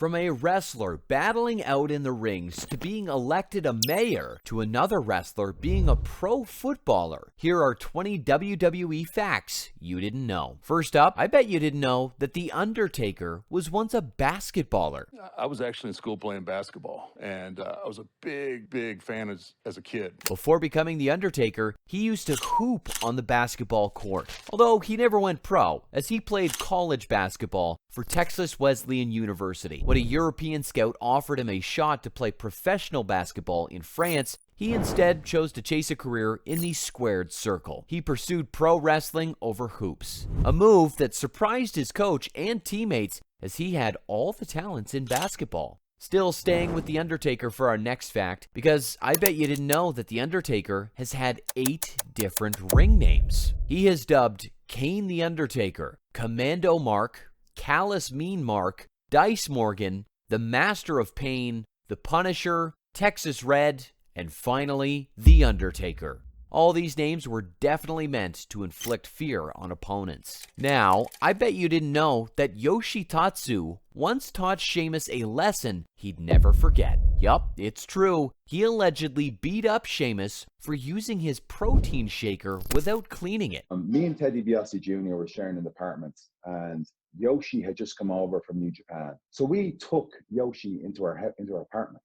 From a wrestler battling out in the rings to being elected a mayor to another wrestler being a pro footballer, here are 20 WWE facts you didn't know. First up, I bet you didn't know that The Undertaker was once a basketballer. I was actually in school playing basketball, and I was a big fan as a kid. Before becoming The Undertaker, he used to hoop on the basketball court, although he never went pro, as he played college basketball for Texas Wesleyan University. When a European scout offered him a shot to play professional basketball in France, he instead chose to chase a career in the squared circle. He pursued pro wrestling over hoops, a move that surprised his coach and teammates as he had all the talents in basketball. Still staying with The Undertaker for our next fact, because I bet you didn't know that The Undertaker has had 8 different ring names. He has dubbed Kane the Undertaker, Commando Mark, Callous Mean Mark, Dice Morgan, the Master of Pain, the Punisher, Texas Red, and finally, The Undertaker. All these names were definitely meant to inflict fear on opponents. Now, I bet you didn't know that Yoshitatsu once taught Sheamus a lesson he'd never forget. Yup, it's true. He allegedly beat up Sheamus for using his protein shaker without cleaning it. Me and Ted DiBiase Jr. were sharing an apartment, and Yoshi had just come over from New Japan. So we took Yoshi into our apartment.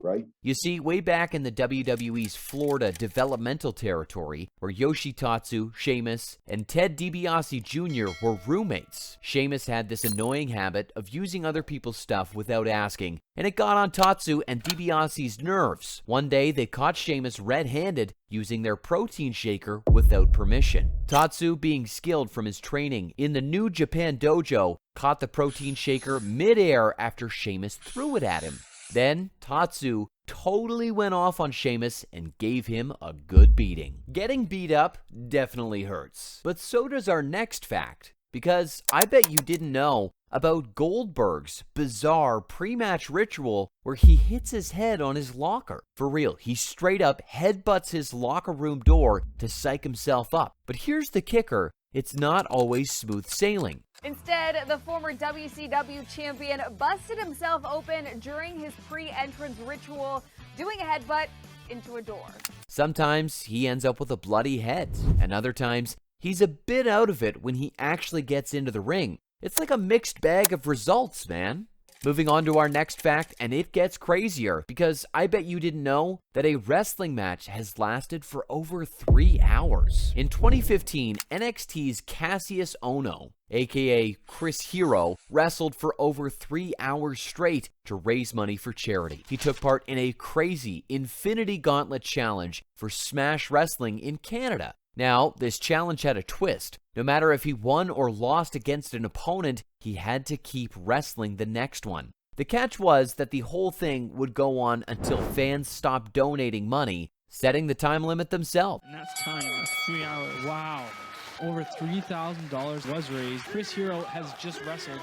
Right? You see, way back in the WWE's Florida developmental territory, where Yoshitatsu, Sheamus, and Ted DiBiase Jr. were roommates, Sheamus had this annoying habit of using other people's stuff without asking, and it got on Tatsu and DiBiase's nerves. One day, they caught Sheamus red-handed using their protein shaker without permission. Tatsu, being skilled from his training in the New Japan dojo, caught the protein shaker mid-air after Sheamus threw it at him. Then, Tatsu totally went off on Sheamus and gave him a good beating. Getting beat up definitely hurts. But so does our next fact, because I bet you didn't know about Goldberg's bizarre pre-match ritual where he hits his head on his locker. For real, he straight up headbutts his locker room door to psych himself up. But here's the kicker, it's not always smooth sailing. Instead, the former WCW champion busted himself open during his pre-entrance ritual, doing a headbutt into a door. Sometimes he ends up with a bloody head, and other times he's a bit out of it when he actually gets into the ring. It's like a mixed bag of results, man. Moving on to our next fact, and it gets crazier, because I bet you didn't know that a wrestling match has lasted for over 3 hours. In 2015, NXT's Cassius Ohno, aka Chris Hero, wrestled for over 3 hours straight to raise money for charity. He took part in a crazy Infinity Gauntlet challenge for Smash Wrestling in Canada. Now, this challenge had a twist. No matter if he won or lost against an opponent, he had to keep wrestling the next one. The catch was that the whole thing would go on until fans stopped donating money, setting the time limit themselves. And that's time, that's 3 hours. Wow. Over $3,000 was raised. Chris Hero has just wrestled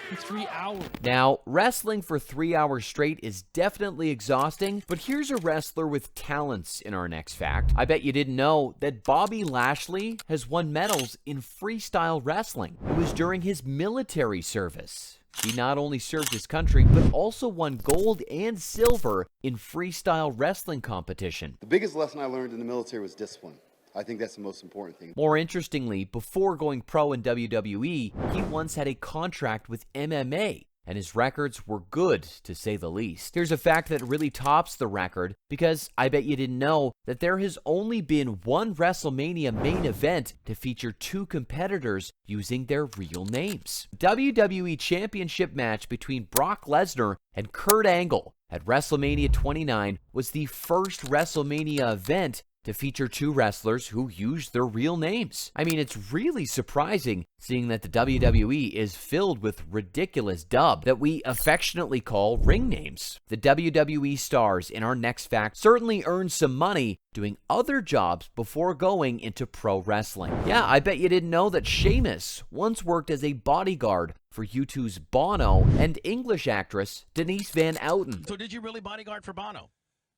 for 3 hours. Now, wrestling for 3 hours straight is definitely exhausting, but here's a wrestler with talents in our next fact. I bet you didn't know that Bobby Lashley has won medals in freestyle wrestling. It was during his military service. He not only served his country, but also won gold and silver in freestyle wrestling competition. The biggest lesson I learned in the military was discipline. I think that's the most important thing. More interestingly, before going pro in WWE, he once had a contract with MMA, and his records were good, to say the least. Here's a fact that really tops the record, because I bet you didn't know that there has only been one WrestleMania main event to feature 2 competitors using their real names. WWE Championship match between Brock Lesnar and Kurt Angle at WrestleMania 29 was the first WrestleMania event to feature 2 wrestlers who used their real names. I mean, it's really surprising seeing that the WWE is filled with ridiculous dub that we affectionately call ring names. The WWE stars in our next fact certainly earned some money doing other jobs before going into pro wrestling. Yeah, I bet you didn't know that Sheamus once worked as a bodyguard for U2's Bono and English actress Denise Van Outen. So did you really bodyguard for Bono?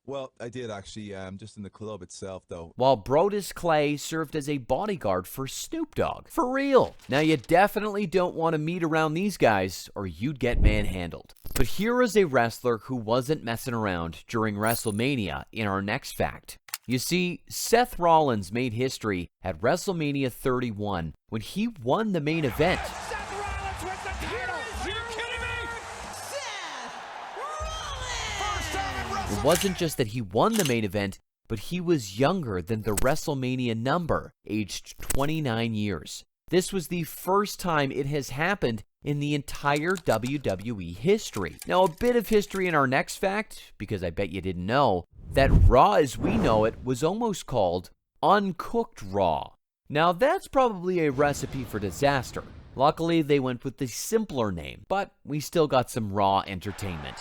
Well, I did actually, just in the club itself, though. While Brodus Clay served as a bodyguard for Snoop Dogg. For real. Now, you definitely don't want to meet around these guys, or you'd get manhandled. But here is a wrestler who wasn't messing around during WrestleMania in our next fact. You see, Seth Rollins made history at WrestleMania 31 when he won the main event. Seth Rollins with the title. Are you kidding me? Seth Rollins! First time in WrestleMania. It wasn't just that he won the main event, but he was younger than the WrestleMania number, aged 29 years. This was the first time it has happened in the entire WWE history. Now, a bit of history in our next fact, because I bet you didn't know, that Raw as we know it was almost called Uncooked Raw. Now, that's probably a recipe for disaster. Luckily, they went with the simpler name, but we still got some Raw entertainment.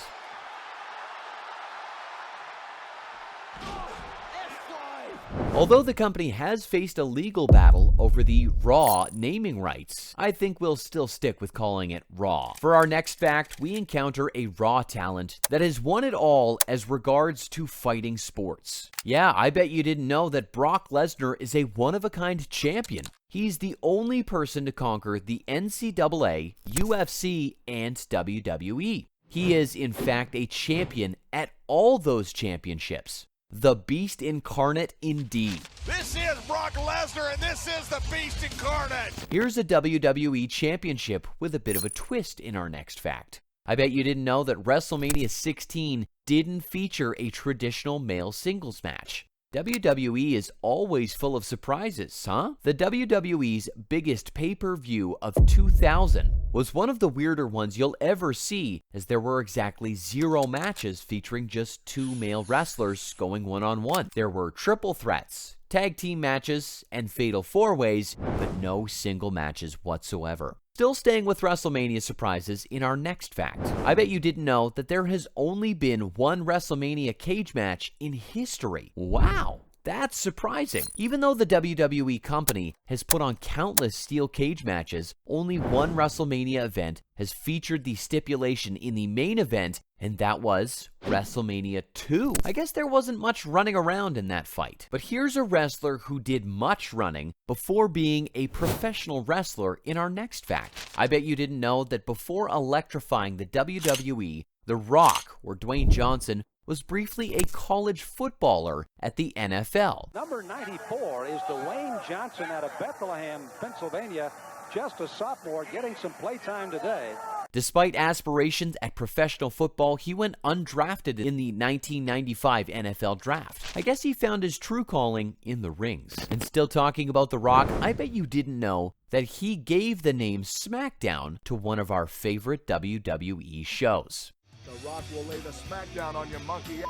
Although the company has faced a legal battle over the Raw naming rights, I think we'll still stick with calling it Raw. For our next fact, we encounter a Raw talent that has won it all as regards to fighting sports. Yeah, I bet you didn't know that Brock Lesnar is a one-of-a-kind champion. He's the only person to conquer the NCAA, UFC, and WWE. He is, in fact, a champion at all those championships. The Beast Incarnate indeed. This is Brock Lesnar, and this is the Beast Incarnate. Here's a WWE Championship with a bit of a twist in our next fact. I bet you didn't know that WrestleMania 16 didn't feature a traditional male singles match. WWE is always full of surprises, huh? The WWE's biggest pay-per-view of 2000 was one of the weirder ones you'll ever see, as there were exactly 0 matches featuring just 2 male wrestlers going one-on-one. There were triple threats, tag team matches, and fatal 4-ways, but no single matches whatsoever. Still staying with WrestleMania surprises in our next fact. I bet you didn't know that there has only been one WrestleMania cage match in history. Wow! That's surprising. Even though the WWE company has put on countless steel cage matches, only one WrestleMania event has featured the stipulation in the main event, and that was WrestleMania 2. I guess there wasn't much running around in that fight. But here's a wrestler who did much running before being a professional wrestler in our next fact. I bet you didn't know that before electrifying the WWE, The Rock, or Dwayne Johnson, was briefly a college footballer at the NFL. Number 94 is Dwayne Johnson out of Bethlehem, Pennsylvania, just a sophomore getting some playtime today. Despite aspirations at professional football, he went undrafted in the 1995 NFL Draft. I guess he found his true calling in the rings. And still talking about The Rock, I bet you didn't know that he gave the name SmackDown to one of our favorite WWE shows. The Rock will lay the smackdown on your monkey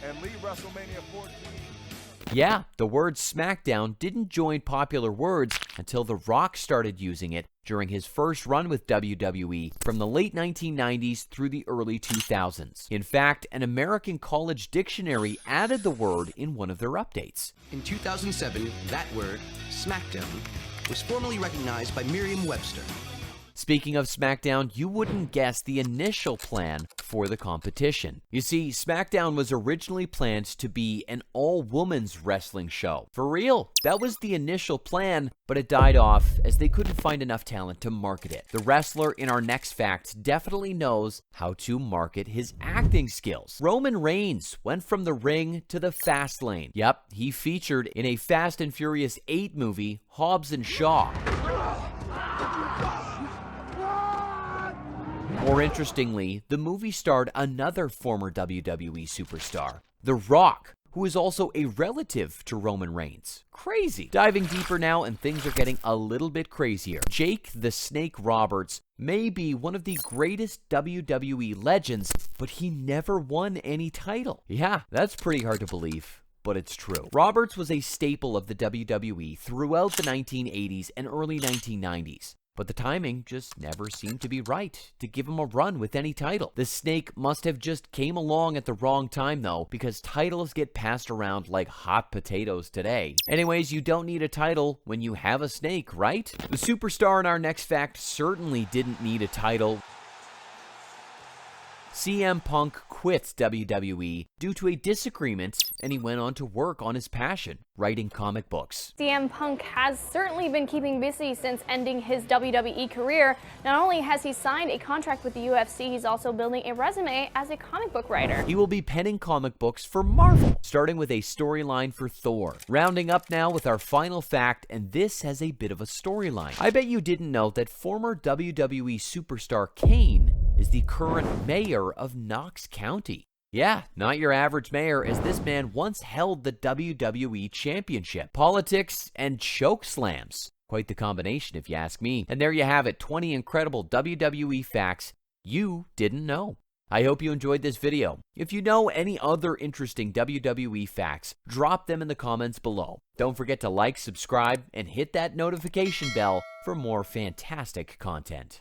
and leave WrestleMania 14. Yeah, the word SmackDown didn't join popular words until The Rock started using it during his first run with WWE from the late 1990s through the early 2000s. In fact, an American College Dictionary added the word in one of their updates. In 2007, that word, SmackDown, was formally recognized by Merriam-Webster. Speaking of SmackDown, you wouldn't guess the initial plan for the competition. You see, SmackDown was originally planned to be an all-women's wrestling show. For real, that was the initial plan, but it died off as they couldn't find enough talent to market it. The wrestler in our next fact definitely knows how to market his acting skills. Roman Reigns went from the ring to the fast lane. Yep, he featured in a Fast and Furious 8 movie, Hobbs and Shaw. More interestingly, the movie starred another former WWE superstar, The Rock, who is also a relative to Roman Reigns. Crazy. Diving deeper now, and things are getting a little bit crazier. Jake the Snake Roberts may be one of the greatest WWE legends, but he never won any title. Yeah, that's pretty hard to believe, but it's true. Roberts was a staple of the WWE throughout the 1980s and early 1990s. But the timing just never seemed to be right to give him a run with any title. The Snake must have just came along at the wrong time though, because titles get passed around like hot potatoes today. Anyways, you don't need a title when you have a snake, right? The superstar in our next fact certainly didn't need a title. CM Punk quits WWE due to a disagreement and he went on to work on his passion, writing comic books. CM Punk has certainly been keeping busy since ending his WWE career. Not only has he signed a contract with the UFC, he's also building a resume as a comic book writer. He will be penning comic books for Marvel, starting with a storyline for Thor. Rounding up now with our final fact, and this has a bit of a storyline. I bet you didn't know that former WWE superstar Kane is the current mayor of Knox County. Yeah, not your average mayor, as this man once held the WWE Championship. Politics and choke slams. Quite the combination, if you ask me. And there you have it, 20 incredible WWE facts you didn't know. I hope you enjoyed this video. If you know any other interesting WWE facts, drop them in the comments below. Don't forget to like, subscribe, and hit that notification bell for more fantastic content.